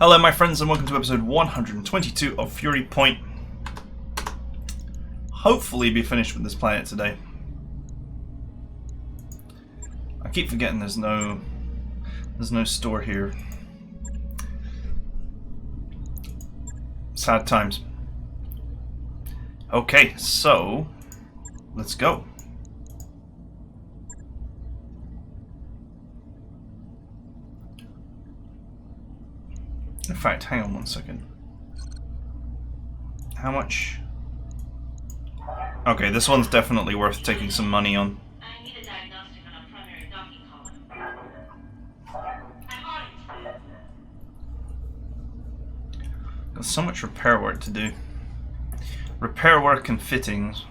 Hello my friends and welcome to episode 122 of Furypoint. Hopefully be finished with this planet today. I keep forgetting there's no store here. Sad times. Okay, so let's go. In fact, hang on one second. How much? Okay, this one's definitely worth taking some money on. I need a diagnostic on a primary docking column. I'm on it. Got so much repair work to do. Repair work and fittings.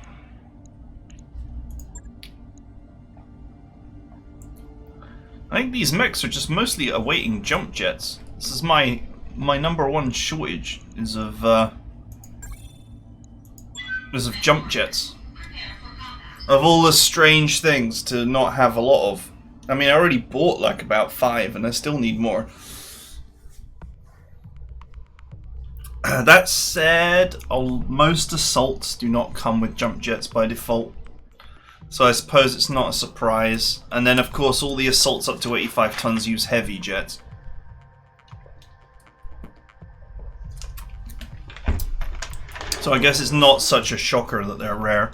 I think these mechs are just mostly awaiting jump jets. This is my number one shortage is of jump jets. Of all the strange things to not have a lot of. I mean, I already bought like about 5 and I still need more. That said, most assaults do not come with jump jets by default. So I suppose it's not a surprise. And then of course all the assaults up to 85 tons use heavy jets. So I guess it's not such a shocker that they're rare.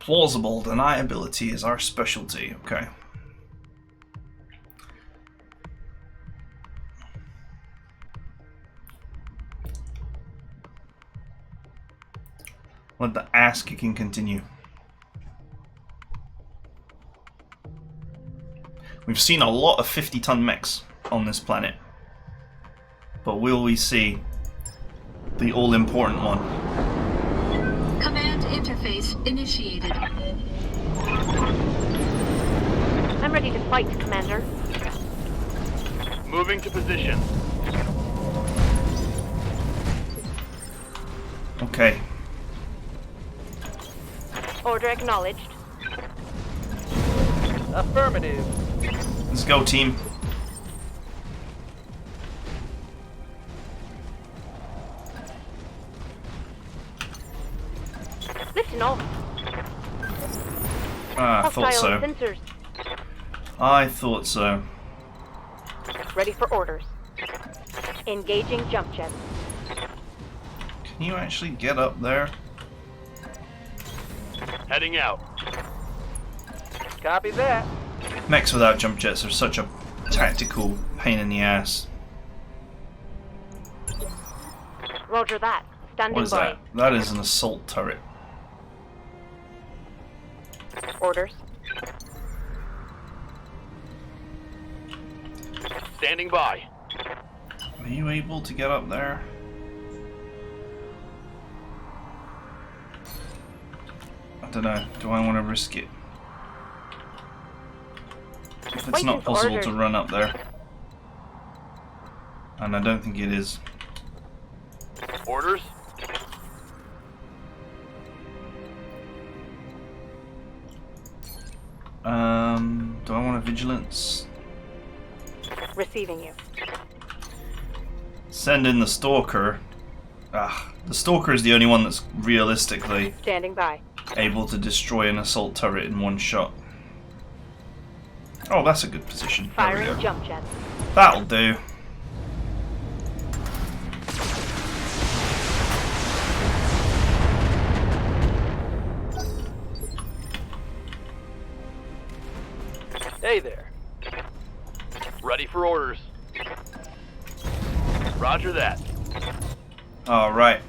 Plausible deniability is our specialty. Okay. Let the ass kicking continue. We've seen a lot of 50-ton mechs on this planet. But will we see the all-important one? Command interface initiated. I'm ready to fight, Commander. Moving to position. Okay. Order acknowledged. Affirmative. Let's go, team. Listen off. I thought so. Sensors. I thought so. Ready for orders. Engaging jump jets. Can you actually get up there? Heading out. Copy that. Mechs without jump jets are such a tactical pain in the ass. Roger that. Standing What is by. that? That is an assault turret. Orders. Standing by. Are you able to get up there? I don't know. Do I want to risk it? If it's not possible to run up there. And I don't think it is. Orders. Do I want a vigilance? Receiving you. Send in the stalker. The stalker is the only one that's realistically Standing by. able to destroy an assault turret in one shot. Oh, that's a good position. There we Firing go. jump jets. That'll do. Hey there. Ready for orders. Roger that. Alright.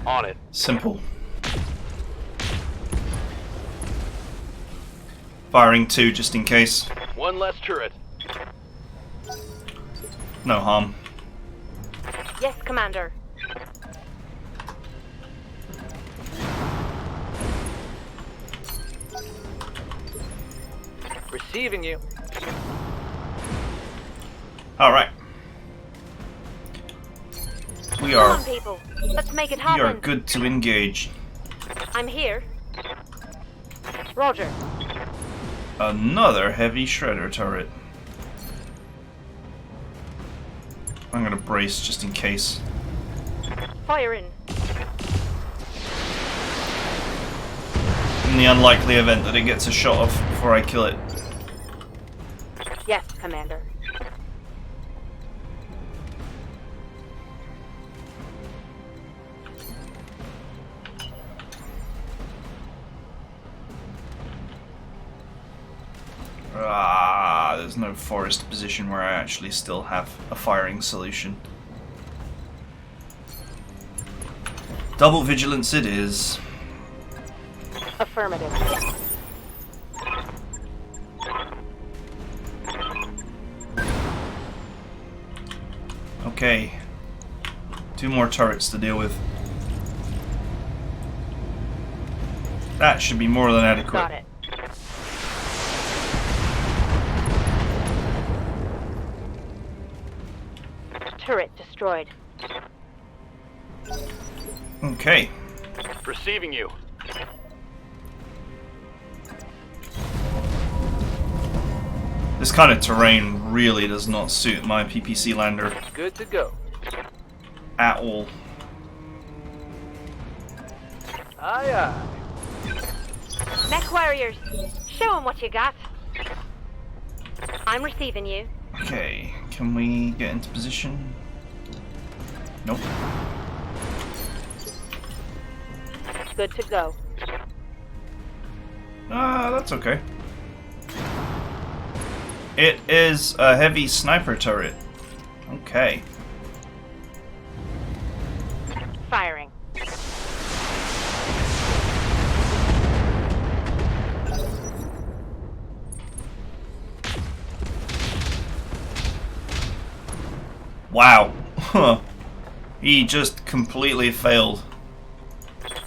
On it. Simple. Firing 2 just in case. One less turret. No harm. Yes, Commander. Receiving you. Alright. We Come are on, people. Let's make it we are happen. good to engage. I'm here. Roger. Another heavy shredder turret. I'm gonna brace just in case. Fire in. In the unlikely event that it gets a shot off before I kill it. Yes, Commander. There's no forest position where I actually still have a firing solution. Double vigilance it is. Affirmative. Okay. 2 more turrets to deal with. That should be more than adequate. Got it. Turret destroyed. Okay. Receiving you. This kind of terrain really does not suit my PPC lander Good to go. at all. Aye, aye. Mech warriors, show 'em what you got. I'm receiving you. Okay, can we get into position? Nope. Good to go. That's okay. It is a heavy sniper turret. Okay. Firing. Wow. He just completely failed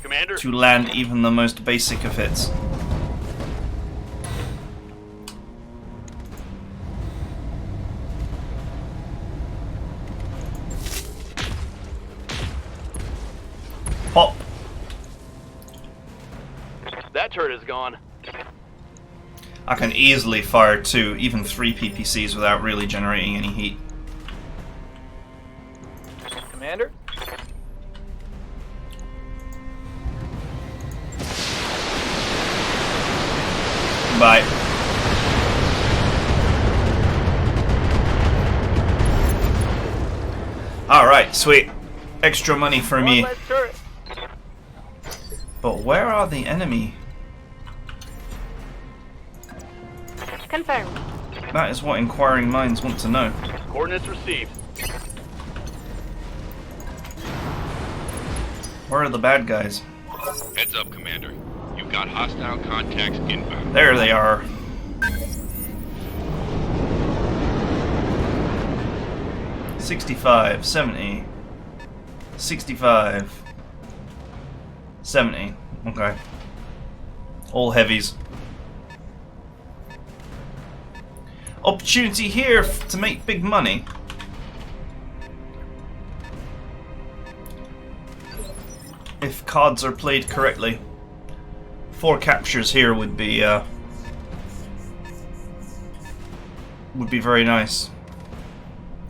Commander, to land even the most basic of hits. Pop. that turret is gone. I can easily fire 2, even 3 PPCs without really generating any heat. Commander, Bye. Alright, sweet. Extra money for one me. less turret. But where are the enemy? Confirmed. That is what inquiring minds want to know. Coordinates received. Where are the bad guys? Heads up, Commander. You've got hostile contacts inbound. There they are. $65, 70, 65, 70. Okay. All heavies. Opportunity here to make big money. If cards are played correctly. 4 captures here would be very nice.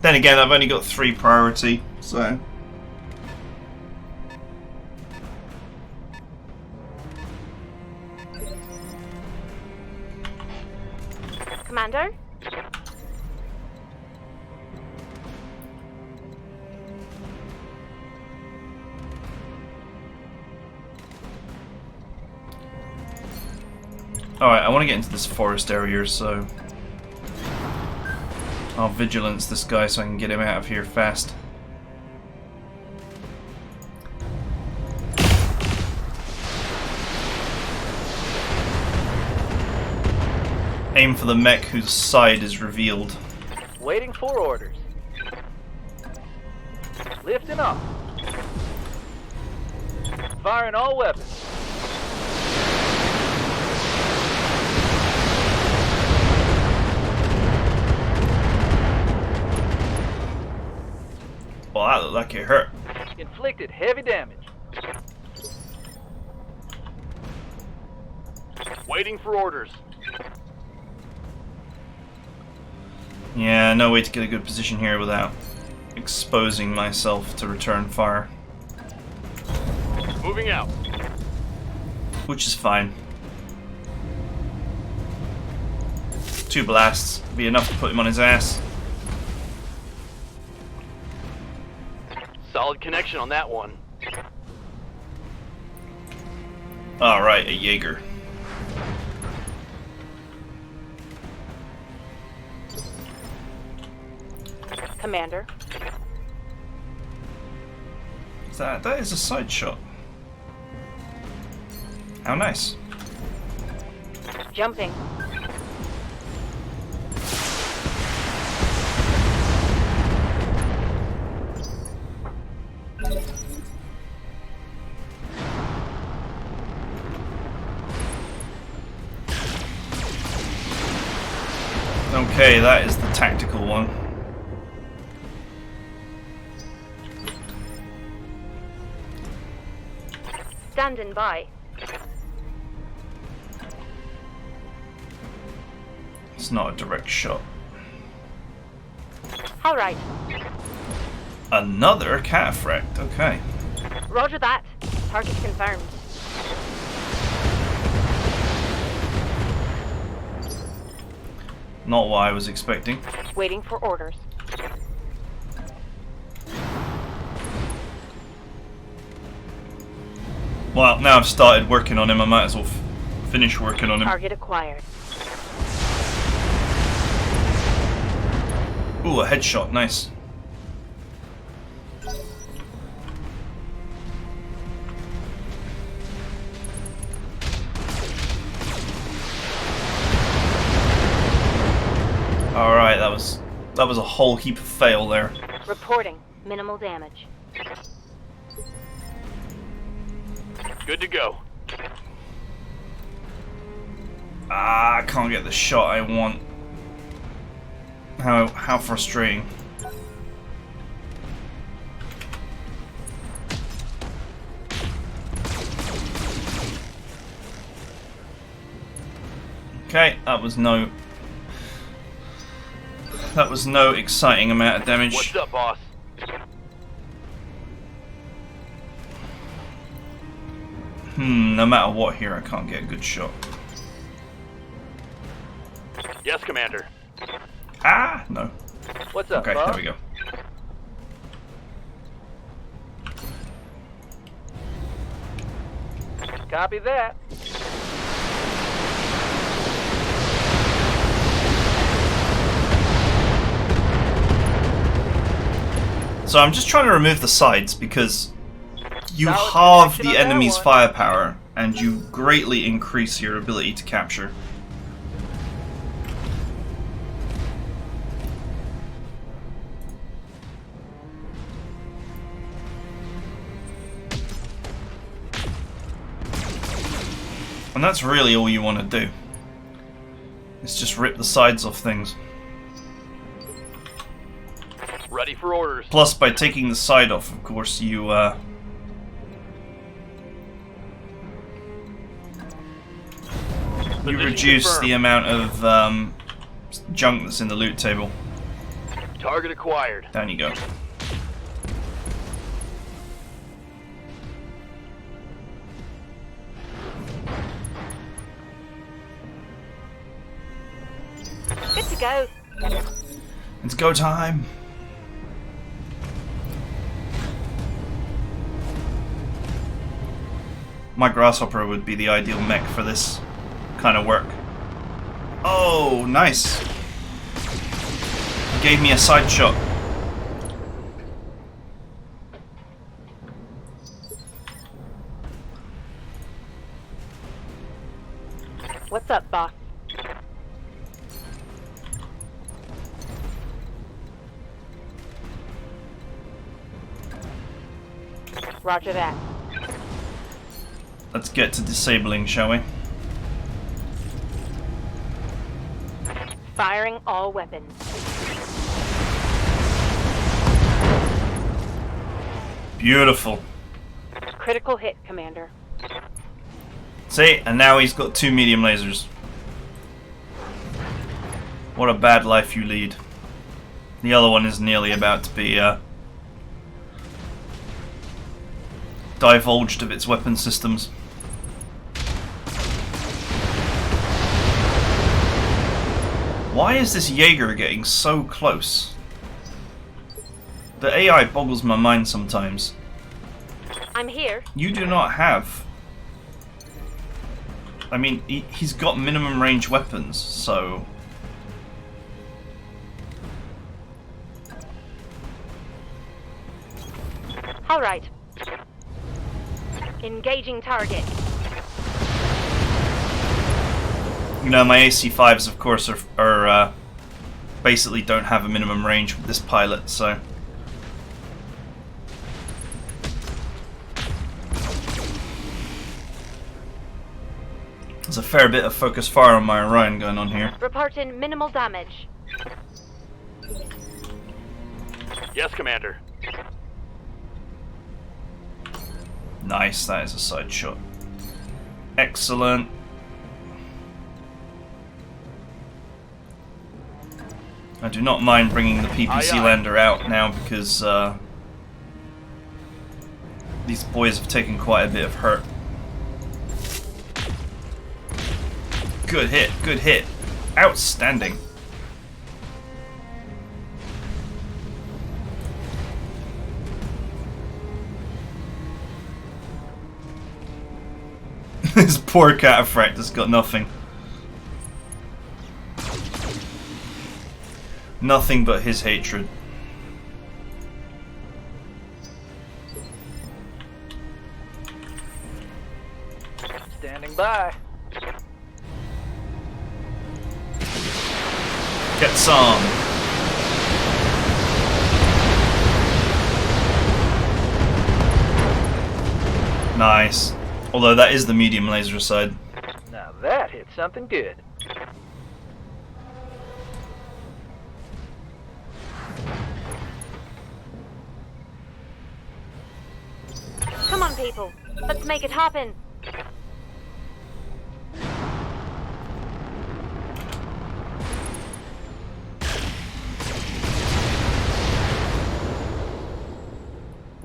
Then again, I've only got 3 priority, so Commander? alright, I want to get into this forest area, so I'll vigilance this guy so I can get him out of here fast. Aim for the mech whose side is revealed. Waiting for orders. Lifting off. Firing all weapons. Well, that looked like it hurt. Inflicted heavy damage. Waiting for orders. Yeah, no way to get a good position here without exposing myself to return fire. Moving out. Which is fine. 2 blasts be enough to put him on his ass. Solid connection on that one. Alright, a Jaeger. Commander. That is a side shot. How nice. Jumping. Okay, that is the tactical one. Standing by. It's not a direct shot. All right. Another cataphract, okay. Roger that. Target confirmed. Not what I was expecting. Waiting for orders. Well, now I've started working on him, I might as well finish working on him. Target acquired. Ooh, a headshot, nice. Alright, that was a whole heap of fail there. Reporting. Minimal damage. Good to go. Ah, I can't get the shot I want. How frustrating. Okay, that was no exciting amount of damage. What's up, boss? No matter what here, I can't get a good shot. Yes, Commander. Ah, no. What's up, Okay, boss? there we go. Copy that. So I'm just trying to remove the sides because you Solid halve connection the on that enemy's one. firepower and you greatly increase your ability to capture. And that's really all you want to do. Is just rip the sides off things. Ready for orders. Plus, by taking the side off, of course, you Position reduce confirmed. the amount of junk that's in the loot table. Target acquired. Down you go. Good to go. It's go time. My grasshopper would be the ideal mech for this kind of work. Oh, nice. Gave me a side shot. What's up, boss? Roger that. Let's get to disabling, shall we? Firing all weapons. Beautiful. Critical hit, Commander. See, and now he's got 2 medium lasers. What a bad life you lead. The other one is nearly about to be divulged of its weapon systems. Why is this Jaeger getting so close? The AI boggles my mind sometimes. I'm here. You do not have... I mean, he's got minimum range weapons, so... All right. Engaging target. You know, my AC-5s, of course, are basically don't have a minimum range with this pilot, so... There's a fair bit of focus fire on my Orion going on here. Reporting minimal damage. Yes, Commander. Nice, that is a side shot. Excellent. I do not mind bringing the PPC Aye, aye. lander out now because these boys have taken quite a bit of hurt. Good hit, good hit. Outstanding. This poor cataphract has got nothing. Nothing but his hatred. Standing by. Get some. Nice. Although that is the medium laser side. Now that hit something good. Come on, people. Let's make it happen.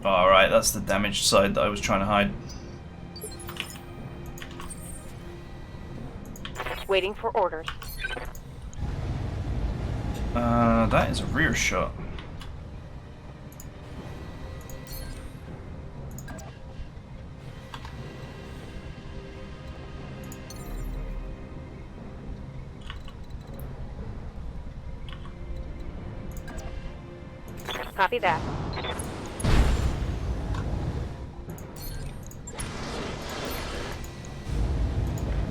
Alright, that's the damaged side that I was trying to hide. Waiting for orders. That is a rear shot. Copy that.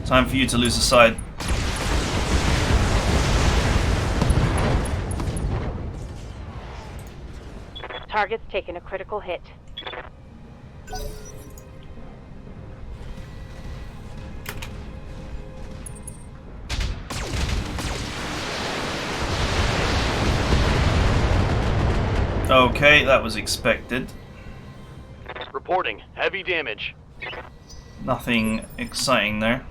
Time for you to lose a side. Target's taken a critical hit. Okay, that was expected. Reporting heavy damage. Nothing exciting there.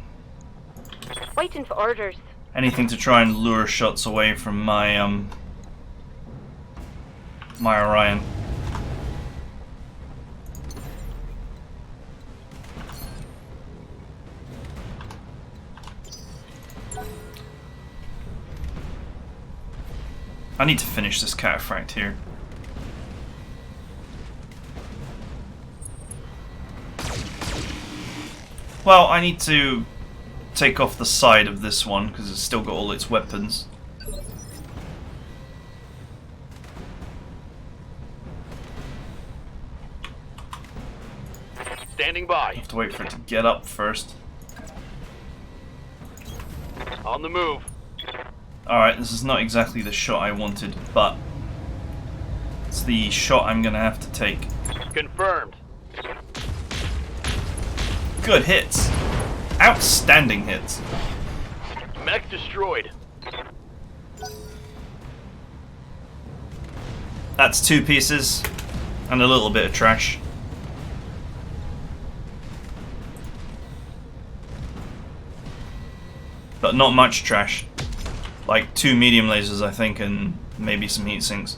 Waiting for orders. Anything to try and lure shots away from my my Orion. I need to finish this cataphract here. Well, I need to take off the side of this one because it's still got all its weapons. Standing by. Have to wait for it to get up first. On the move. Alright, this is not exactly the shot I wanted, but it's the shot I'm gonna have to take. Confirmed. Good hits. Outstanding hits. Mech destroyed. That's 2 pieces and a little bit of trash. But not much trash. Like 2 medium lasers, I think, and maybe some heat sinks.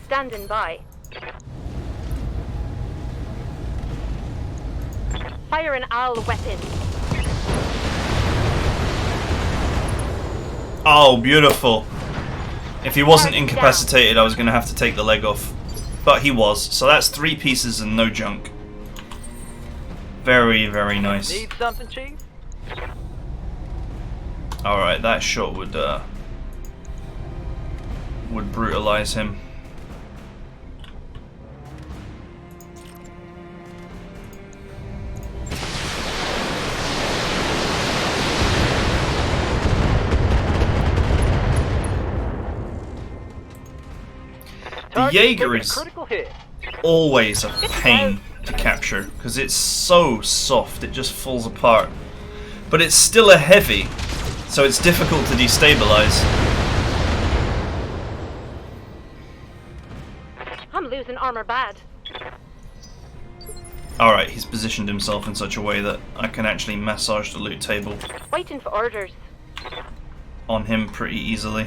Standing by. Firing all weapons. Oh, beautiful. If he wasn't Target incapacitated, I was going to have to take the leg off. But he was. So that's 3 pieces and no junk. Very, very nice. Need something, Chief? Alright, that shot would brutalize him. The Target Jaeger taking a is critical hit. always a pain to capture because it's so soft, it just falls apart. But it's still a heavy, so it's difficult to destabilize. I'm losing armor bad. Alright, he's positioned himself in such a way that I can actually massage the loot table Waiting for orders. on him pretty easily.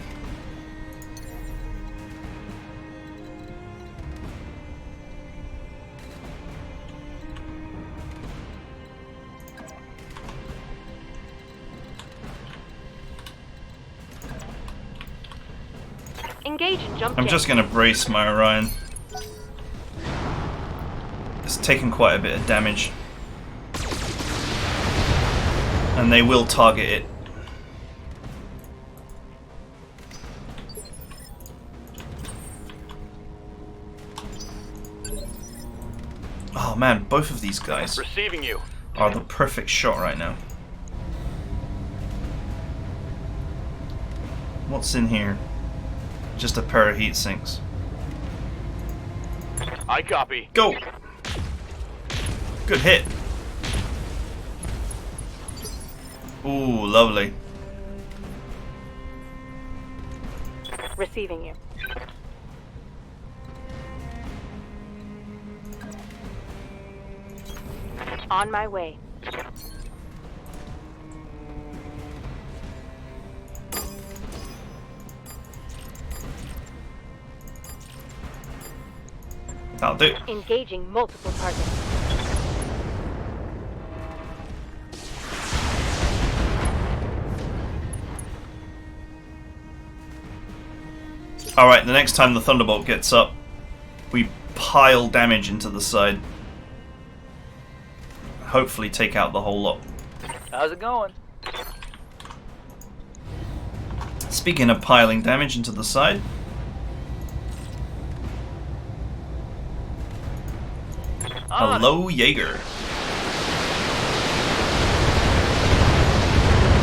Engage and jump I'm jet. just going to brace my Orion. It's taken quite a bit of damage. And they will target it. Oh man, both of these guys Receiving you. are the perfect shot right now. What's in here? Just a pair of heat sinks. I copy. Go! Good hit. Ooh, lovely. Receiving you. On my way. That'll do. Engaging multiple targets. Alright, the next time the Thunderbolt gets up, we pile damage into the side. Hopefully take out the whole lot. How's it going? Speaking of piling damage into the side, hello, Jaeger.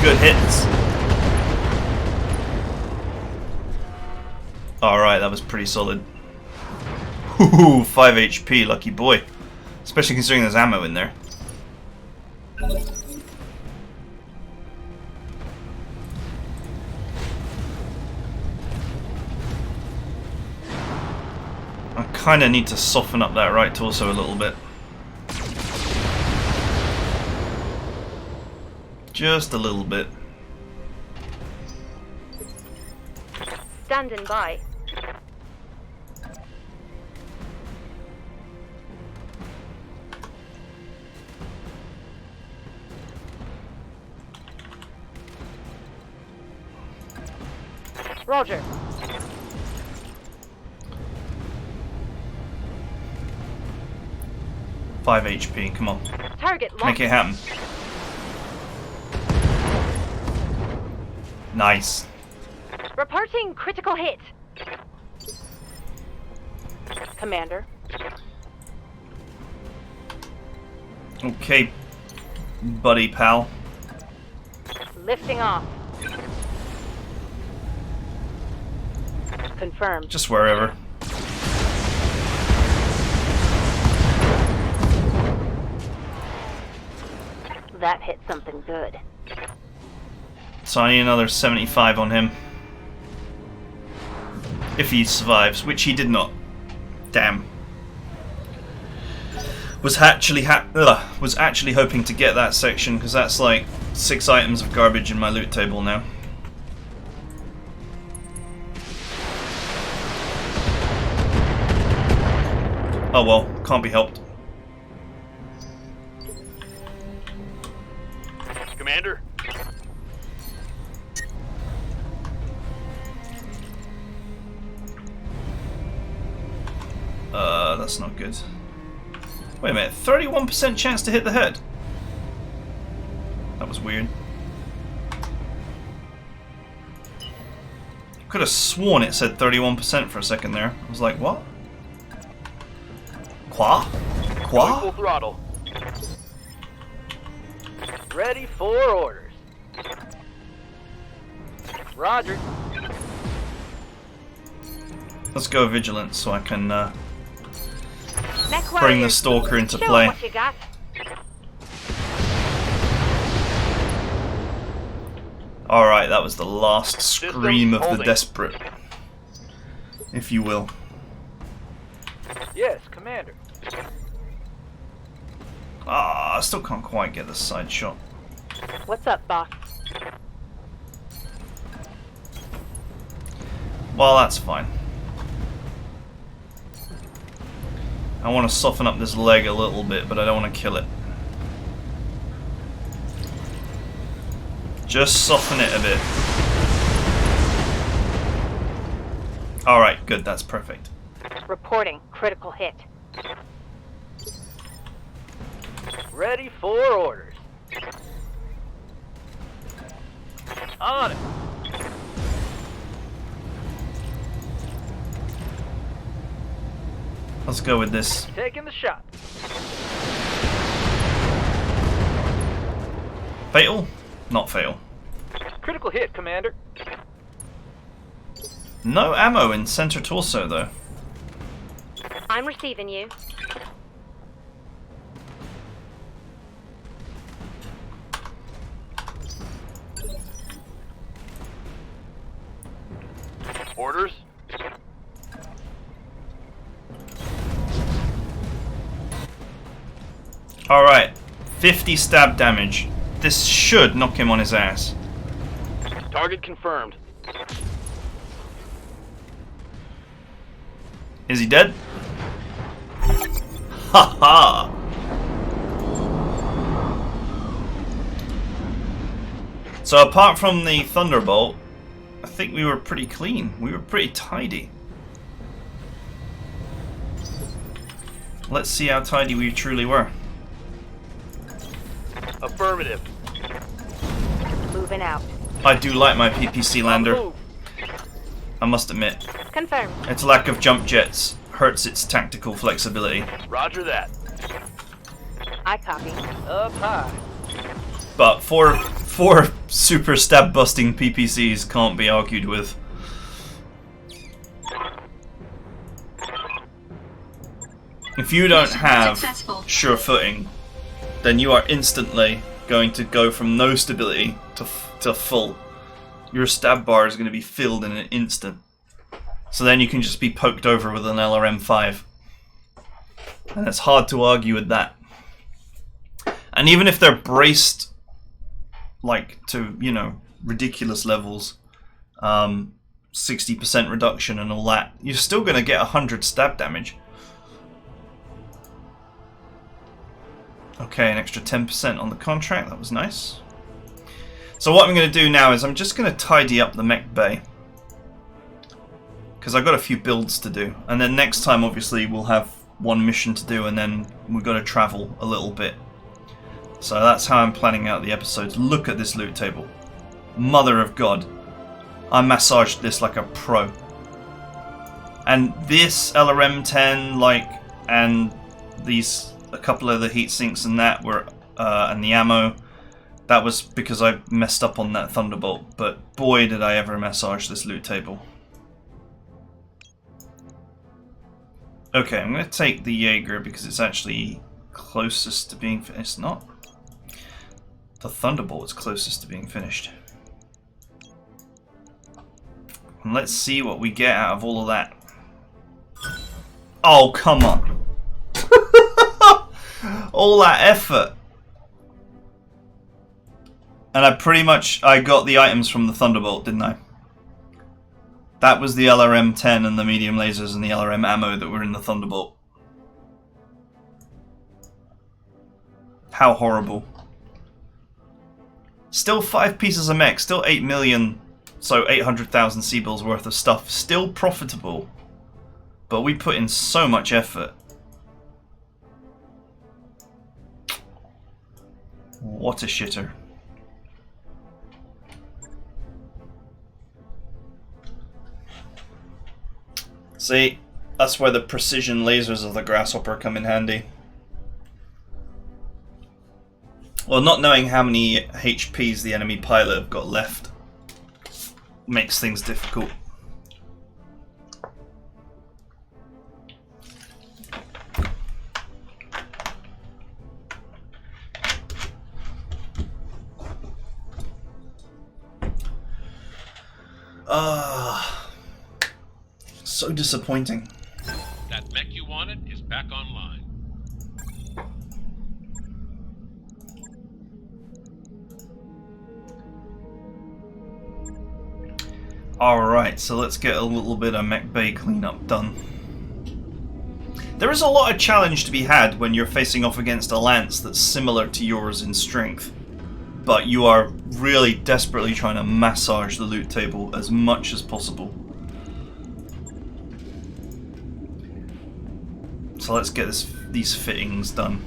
Good hits. Alright, that was pretty solid. Ooh, 5 HP, lucky boy. Especially considering there's ammo in there. I kinda need to soften up that right torso a little bit. Just a little bit. Standing by. Roger. Five HP, come on. Target locked. Make it happen. Nice. Reporting critical hit. Commander. Okay, buddy pal. Lifting off. Confirmed. Just wherever. That hit something good. So I need another 75 on him. If he survives, which he did not. Damn. Was actually hoping to get that section because that's like 6 items of garbage in my loot table now. Oh well, can't be helped. Commander? That's not good. Wait a minute, 31% chance to hit the head? That was weird. Could have sworn it said 31% for a second there. I was like, what? Qua? Full Qua? throttle. Ready for orders. Roger. Let's go vigilant so I can Mech bring the warriors, stalker into show 'em play. what you got. Alright, that was the last scream of the holding. desperate, if you will. Yes, Commander. Ah, I still can't quite get the side shot. What's up, boss? Well, that's fine. I want to soften up this leg a little bit, but I don't want to kill it. Just soften it a bit. Alright, good, that's perfect. Reporting critical hit. Ready for orders. On it. Let's go with this. Taking the shot. Fatal? Not fatal. Critical hit, Commander. No ammo in center torso, though. I'm receiving you. Orders? Alright, 50 stab damage. This should knock him on his ass. Target confirmed. Is he dead? Ha ha! So apart from the Thunderbolt, I think we were pretty clean. We were pretty tidy. Let's see how tidy we truly were. Affirmative. Moving out. I do like my PPC lander, Move. I must admit. Confirmed. Its lack of jump jets hurts its tactical flexibility. Roger that. I copy. Up high. But four super stab busting PPCs can't be argued with. If you don't have Successful. sure footing, then you are instantly going to go from no stability to full. Your stab bar is going to be filled in an instant. So then you can just be poked over with an LRM-5. And it's hard to argue with that. And even if they're braced like to, you know, ridiculous levels, 60% reduction and all that, you're still going to get 100 stab damage. Okay, an extra 10% on the contract, that was nice. So what I'm going to do now is I'm just going to tidy up the mech bay. Because I've got a few builds to do. And then next time, obviously, we'll have one mission to do and then we've got to travel a little bit. So that's how I'm planning out the episodes. Look at this loot table. Mother of God. I massaged this like a pro. And this LRM-10, like, and these, a couple of the heat sinks and that were, and the ammo, that was because I messed up on that Thunderbolt. But boy, did I ever massage this loot table. Okay, I'm going to take the Jaeger because it's actually closest to being finished. It's not. The Thunderbolt is closest to being finished. And let's see what we get out of all of that. Oh, come on. All that effort. And I got the items from the Thunderbolt, didn't I? That was the LRM-10 and the medium lasers and the LRM ammo that were in the Thunderbolt. How horrible. Still 5 pieces of mech, still 8 million, so 800,000 Seabills worth of stuff. Still profitable. But we put in so much effort. What a shitter. See, that's where the precision lasers of the Grasshopper come in handy. Well, not knowing how many HPs the enemy pilot have got left makes things difficult. So disappointing. That mech you wanted is back online. Alright, so let's get a little bit of mech bay cleanup done. There is a lot of challenge to be had when you're facing off against a lance that's similar to yours in strength, but you are really desperately trying to massage the loot table as much as possible. So let's get these fittings done.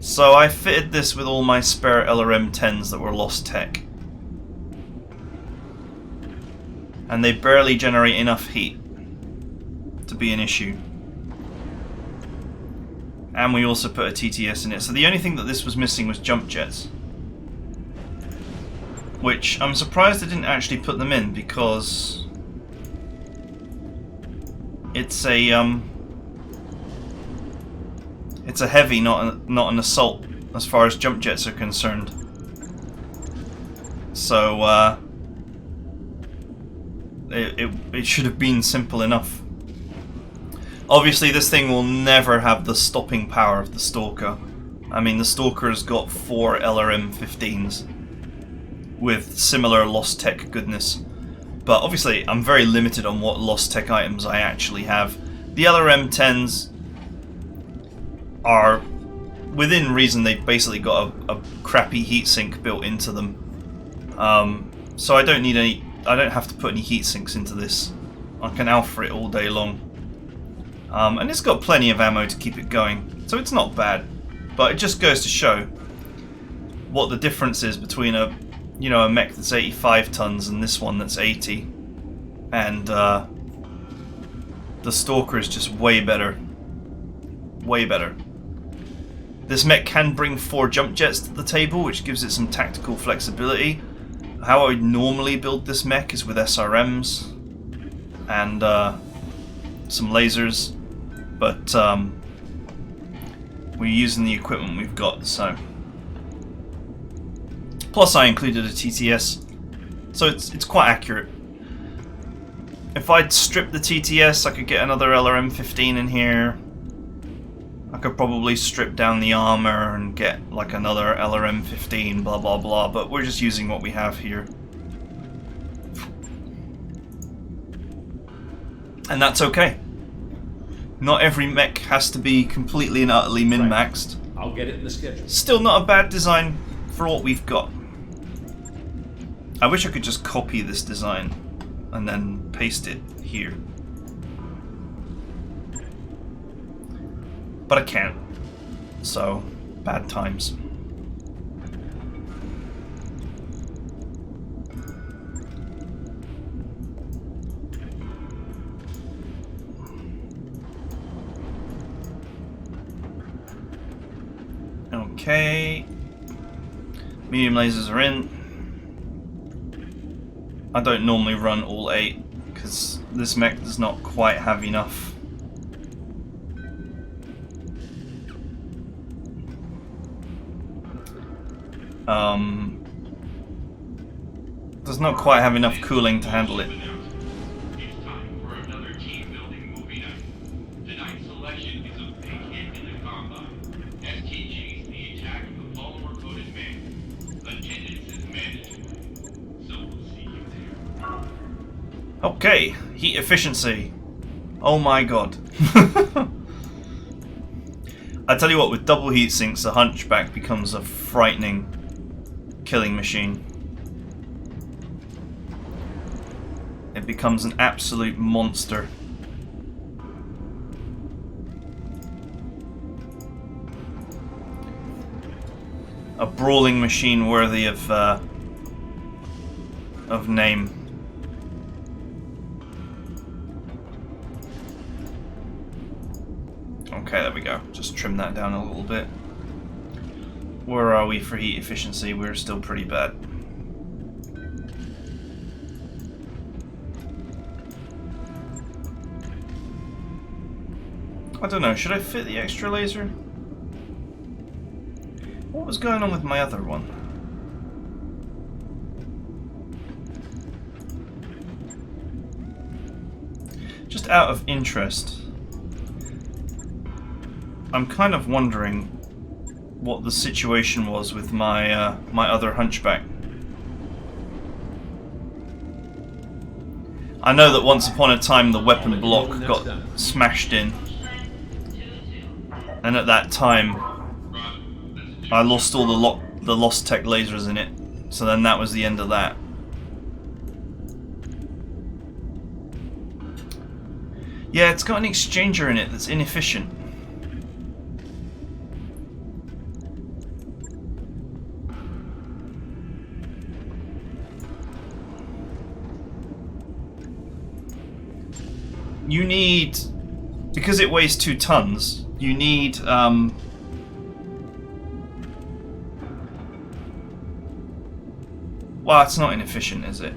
So I fitted this with all my spare LRM-10s that were lost tech. And they barely generate enough heat to be an issue. And we also put a TTS in it. So the only thing that this was missing was jump jets. Which I'm surprised I didn't actually put them in, because it's a heavy, not an assault, as far as jump jets are concerned. So it should have been simple enough. Obviously, this thing will never have the stopping power of the Stalker. I mean, the Stalker's got 4 LRM-15s with similar lost tech goodness. But obviously, I'm very limited on what lost tech items I actually have. The LRM-10s are within reason. They've basically got a crappy heatsink built into them. So I don't need any. I don't have to put any heat sinks into this. I can alpha it all day long. And it's got plenty of ammo to keep it going, so it's not bad. But it just goes to show what the difference is between a mech that's 85 tons and this one that's 80. And the Stalker is just way better. Way better. This mech can bring 4 jump jets to the table, which gives it some tactical flexibility. How I would normally build this mech is with SRMs and some lasers, but we're using the equipment we've got, so. Plus I included a TTS, so it's quite accurate. If I'd stripped the TTS, I could get another LRM-15 in here. I could probably strip down the armor and get like another LRM-15, blah blah blah, but we're just using what we have here. And that's okay. Not every mech has to be completely and utterly min-maxed. I'll get it in the schedule. Still not a bad design for what we've got. I wish I could just copy this design and then paste it here. But I can't. So, bad times. Okay. Medium lasers are in. I don't normally run all 8 because this mech does not quite have enough. Does not quite have enough cooling to handle it. It's time for another team-building movie night. Tonight's selection is a big hit in the combine. STG's Okay, heat efficiency. Oh my god. I tell you what, with double heat sinks, the Hunchback becomes a frightening killing machine. It becomes an absolute monster. A brawling machine worthy of name. Okay, there we go. Just trim that down a little bit. Where are we for heat efficiency? We're still pretty bad. I don't know, should I fit the extra laser? What was going on with my other one? Just out of interest, I'm kind of wondering what the situation was with my my other Hunchback. I know that once upon a time the weapon block got smashed in, and at that time I lost all the Lost Tech lasers in it, so then that was the end of that. Yeah, it's got an exchanger in it that's inefficient. You need, because it weighs 2 tons, you need well, it's not inefficient, is it?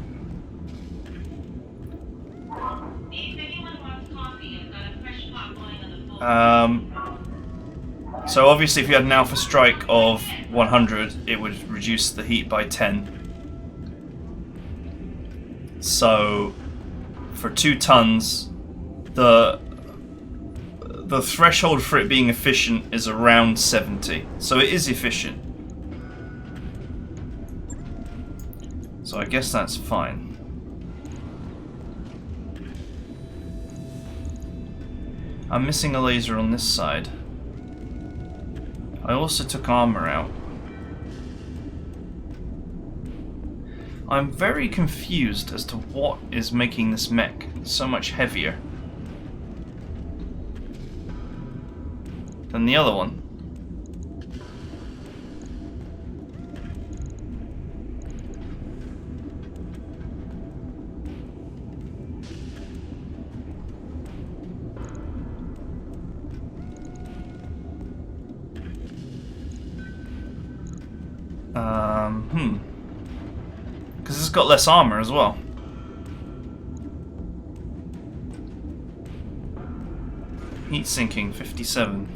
If anyone wants coffee, I've got a fresh pot going on the floor. So obviously if you had an alpha strike of 100, it would reduce the heat by 10. So for 2 tons, the threshold for it being efficient is around 70. So it is efficient. So I guess that's fine. I'm missing a laser on this side. I also took armor out. I'm very confused as to what is making this mech so much heavier than the other one. Because it's got less armor as well. Heat sinking 57.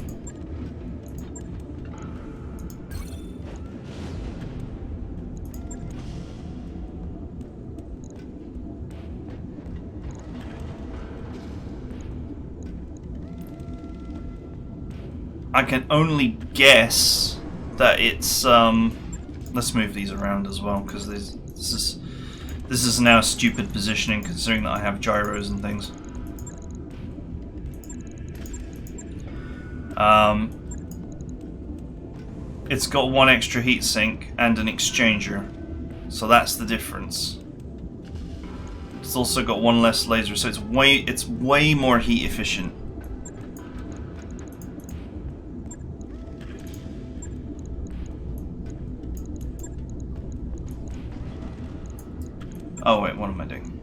I can only guess that it's let's move these around as well, because this is now stupid positioning considering that I have gyros and things. It's got 1 extra heatsink and an exchanger, so that's the difference. It's also got 1 less laser, so it's way more heat efficient. Oh wait, what am I doing?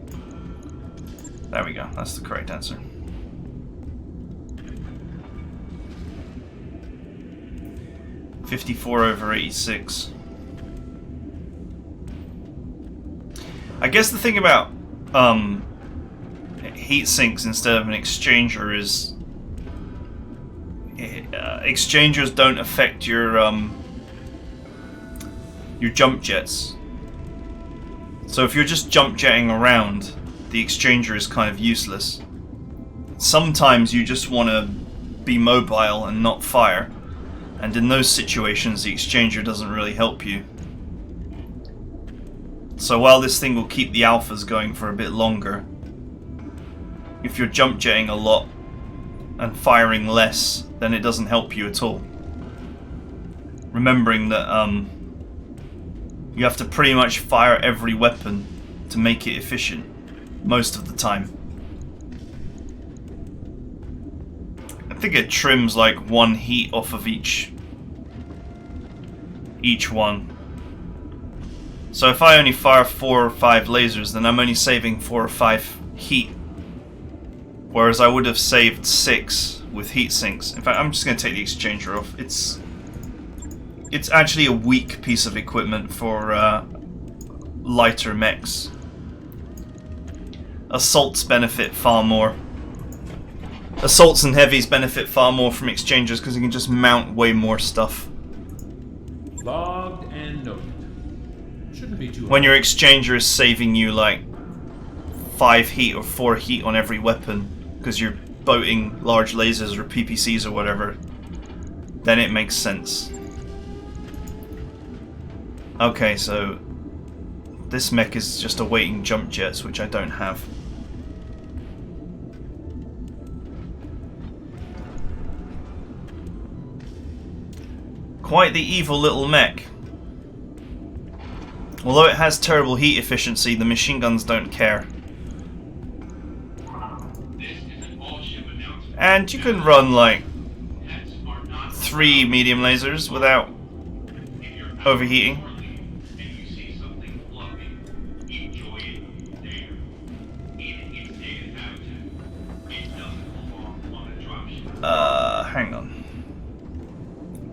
There we go, that's the correct answer. (54/86). I guess the thing about heat sinks instead of an exchanger is exchangers don't affect your jump jets. So if you're just jump jetting around, the exchanger is kind of useless. Sometimes you just want to be mobile and not fire, and in those situations the exchanger doesn't really help you. So while this thing will keep the alphas going for a bit longer, if you're jump jetting a lot and firing less, then it doesn't help you at all. Remembering that you have to pretty much fire every weapon to make it efficient most of the time. I think it trims like 1 heat off of each one. So if I only fire 4 or 5 lasers, then I'm only saving 4 or 5 heat. Whereas I would have saved 6 with heat sinks. In fact, I'm just going to take the exchanger off. It's actually a weak piece of equipment for lighter mechs. Assaults benefit far more. Assaults and heavies benefit far more from exchangers because you can just mount way more stuff. Logged and noted. Shouldn't be too When your exchanger is saving you like 5 heat or 4 heat on every weapon because you're boating large lasers or PPCs or whatever, then it makes sense. Okay, so this mech is just awaiting jump jets, which I don't have. Quite the evil little mech. Although it has terrible heat efficiency, the machine guns don't care. And you can run like 3 medium lasers without overheating. Hang on.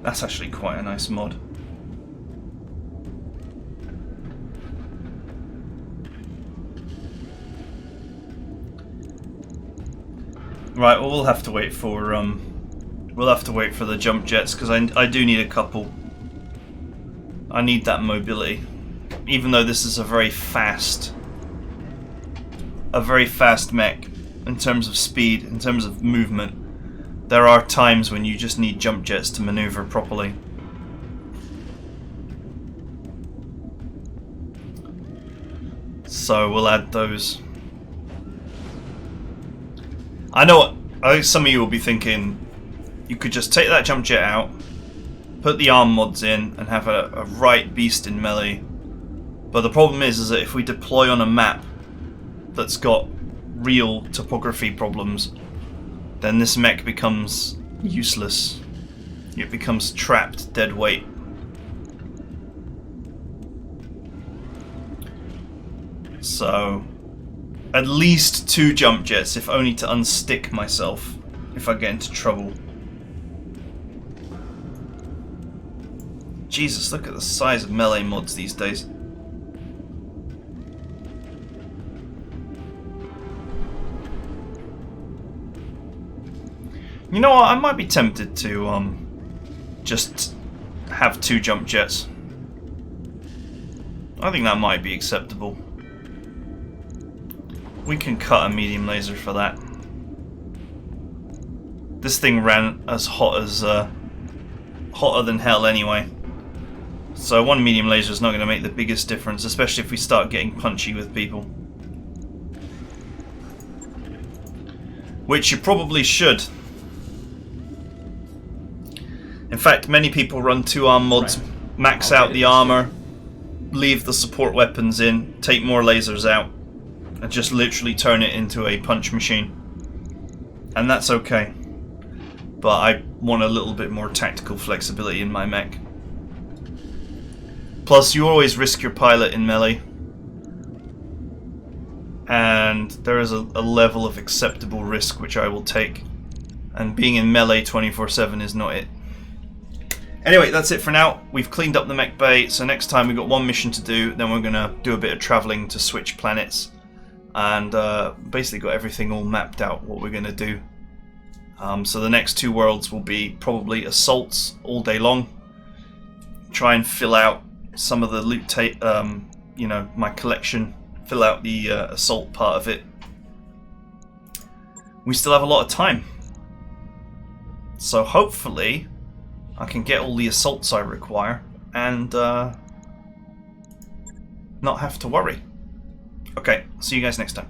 That's actually quite a nice mod. Right, well, we'll have to wait for the jump jets because I do need a couple. I need that mobility, even though this is a very fast mech in terms of speed, in terms of movement. There are times when you just need jump jets to maneuver properly. So we'll add those. I think some of you will be thinking you could just take that jump jet out, put the arm mods in, and have a right beast in melee. But the problem is that if we deploy on a map that's got real topography problems, then this mech becomes useless. It becomes trapped dead weight. So, at least 2 jump jets, if only to unstick myself if I get into trouble. Jesus, look at the size of melee mods these days. You know what, I might be tempted to just have 2 jump jets. I think that might be acceptable. We can cut a medium laser for that. This thing ran as hot as hotter than hell anyway. So 1 medium laser is not going to make the biggest difference, especially if we start getting punchy with people. Which you probably should. In fact, many people run 2 arm mods, max out the armor, leave the support weapons in, take more lasers out, and just literally turn it into a punch machine. And that's okay. But I want a little bit more tactical flexibility in my mech. Plus, you always risk your pilot in melee. And there is a level of acceptable risk which I will take. And being in melee 24/7 is not it. Anyway, that's it for now. We've cleaned up the mech bay, so next time we've got 1 mission to do, then we're going to do a bit of travelling to switch planets. And basically got everything all mapped out, what we're going to do. So the next 2 worlds will be probably assaults all day long. Try and fill out some of the loot my collection. Fill out the assault part of it. We still have a lot of time. So hopefully I can get all the assaults I require and not have to worry. Okay, see you guys next time.